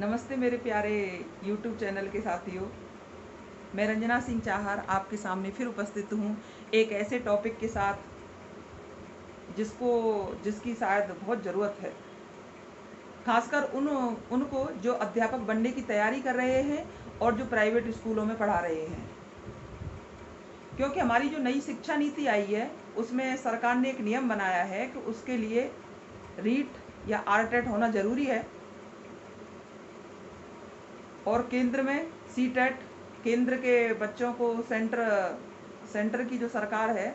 नमस्ते मेरे प्यारे YouTube चैनल के साथियों। मैं रंजना सिंह चाहर आपके सामने फिर उपस्थित हूँ एक ऐसे टॉपिक के साथ जिसकी शायद बहुत ज़रूरत है, खासकर उनको जो अध्यापक बनने की तैयारी कर रहे हैं और जो प्राइवेट स्कूलों में पढ़ा रहे हैं। क्योंकि हमारी जो नई शिक्षा नीति आई है उसमें सरकार ने एक नियम बनाया है कि उसके लिए रीट या आरटेट होना ज़रूरी है और केंद्र में सीटेट, केंद्र के बच्चों को सेंटर की जो सरकार है,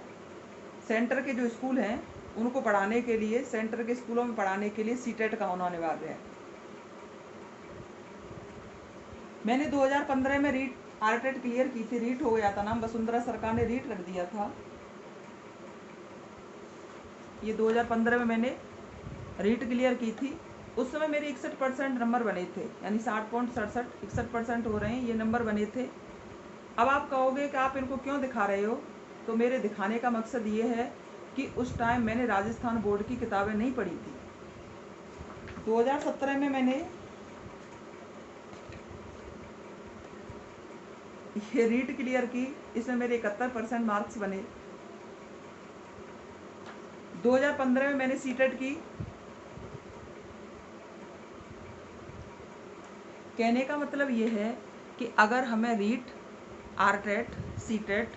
सेंटर के जो स्कूल हैं उनको पढ़ाने के लिए, सेंटर के स्कूलों में पढ़ाने के लिए सीटेट का होना अनिवार्य है। मैंने 2015 में रीट आरटेट क्लियर की थी, रीट हो गया था नाम, वसुंधरा सरकार ने रीट रख दिया था। ये 2015 में मैंने रीट क्लियर की थी। उस समय मेरे 61% नंबर बने थे, यानी 60.67 61% हो रहे हैं, ये नंबर बने थे। अब आप कहोगे कि आप इनको क्यों दिखा रहे हो, तो मेरे दिखाने का मकसद ये है कि उस टाइम मैंने राजस्थान बोर्ड की किताबें नहीं पढ़ी थी। 2017 में मैंने ये रीट क्लियर की, इसमें मेरे 71% मार्क्स बने। 2015 में मैंने सीटेट की। कहने का मतलब ये है कि अगर हमें रीट, आरटेट, सीटेट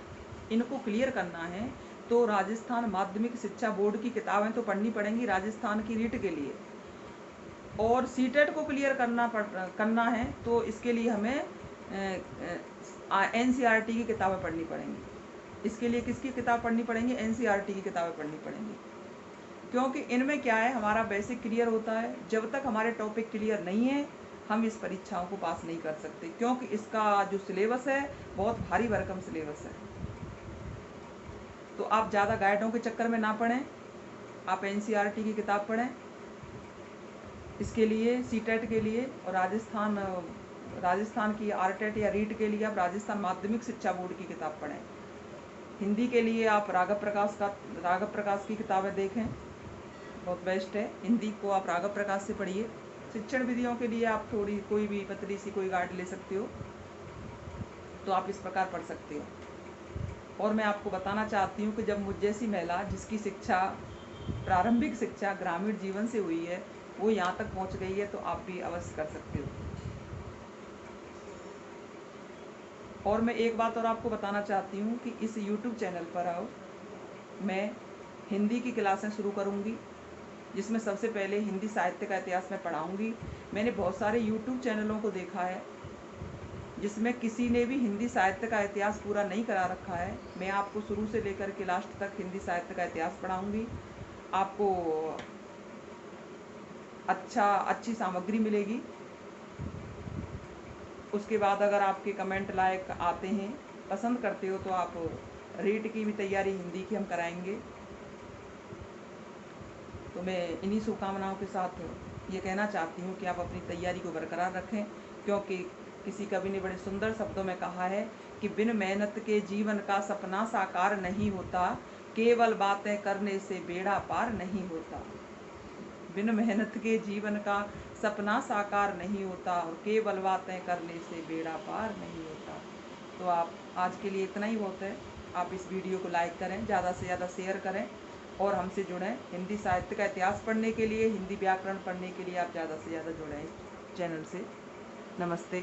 इनको क्लियर करना है तो राजस्थान माध्यमिक शिक्षा बोर्ड की किताबें तो पढ़नी पड़ेंगी राजस्थान की रीट के लिए, और सीटेट को क्लियर करना है तो इसके लिए हमें एनसीईआरटी की किताबें पढ़नी पड़ेंगी। इसके लिए किसकी किताब पढ़नी पड़ेंगी? एनसीईआरटी की किताबें पढ़नी पड़ेंगी। क्योंकि इनमें क्या है, हमारा बेसिक क्लियर होता है। जब तक हमारे टॉपिक क्लियर नहीं है हम इस परीक्षाओं को पास नहीं कर सकते, क्योंकि इसका जो सिलेबस है बहुत भारी भरकम सिलेबस है। तो आप ज़्यादा गाइडों के चक्कर में ना पड़ें, आप एनसीईआरटी की किताब पढ़ें इसके लिए, सीटेट के लिए, और राजस्थान की आरटेट या रीट के लिए आप राजस्थान माध्यमिक शिक्षा बोर्ड की किताब पढ़ें। हिंदी के लिए आप राघव प्रकाश की किताबें देखें, बहुत बेस्ट है। हिंदी को आप राघव प्रकाश से पढ़िए। शिक्षण विधियों के लिए आप थोड़ी कोई भी पतली सी कोई गाइड ले सकते हो, तो आप इस प्रकार पढ़ सकते हो। और मैं आपको बताना चाहती हूँ कि जब मुझ जैसी महिला जिसकी शिक्षा, प्रारंभिक शिक्षा ग्रामीण जीवन से हुई है, वो यहाँ तक पहुँच गई है, तो आप भी अवश्य कर सकते हो। और मैं एक बात और आपको बताना चाहती हूँ कि इस YouTube चैनल पर आओ, मैं हिंदी की क्लासें शुरू करूँगी, जिसमें सबसे पहले हिंदी साहित्य का इतिहास मैं पढ़ाऊँगी। मैंने बहुत सारे YouTube चैनलों को देखा है जिसमें किसी ने भी हिंदी साहित्य का इतिहास पूरा नहीं करा रखा है। मैं आपको शुरू से लेकर के लास्ट तक हिंदी साहित्य का इतिहास पढ़ाऊँगी। आपको अच्छी सामग्री मिलेगी। उसके बाद अगर आपके कमेंट लायक आते हैं, पसंद करते हो, तो आप रीट की भी तैयारी हिंदी की हम कराएंगे। तो मैं इन्हीं शुभकामनाओं के साथ ये कहना चाहती हूँ कि आप अपनी तैयारी को बरकरार रखें, क्योंकि किसी कवि ने बड़े सुंदर शब्दों में कहा है कि बिन मेहनत के जीवन का सपना साकार नहीं होता, केवल बातें करने से बेड़ा पार नहीं होता। बिन मेहनत के जीवन का सपना साकार नहीं होता और केवल बातें करने से बेड़ा पार नहीं होता। तो आप आज के लिए इतना ही बहुत है। आप इस वीडियो को लाइक करें, ज़्यादा से ज़्यादा शेयर करें और हमसे जुड़ें। हिंदी साहित्य का इतिहास पढ़ने के लिए, हिंदी व्याकरण पढ़ने के लिए आप ज़्यादा से ज़्यादा जुड़ें इस चैनल से। नमस्ते।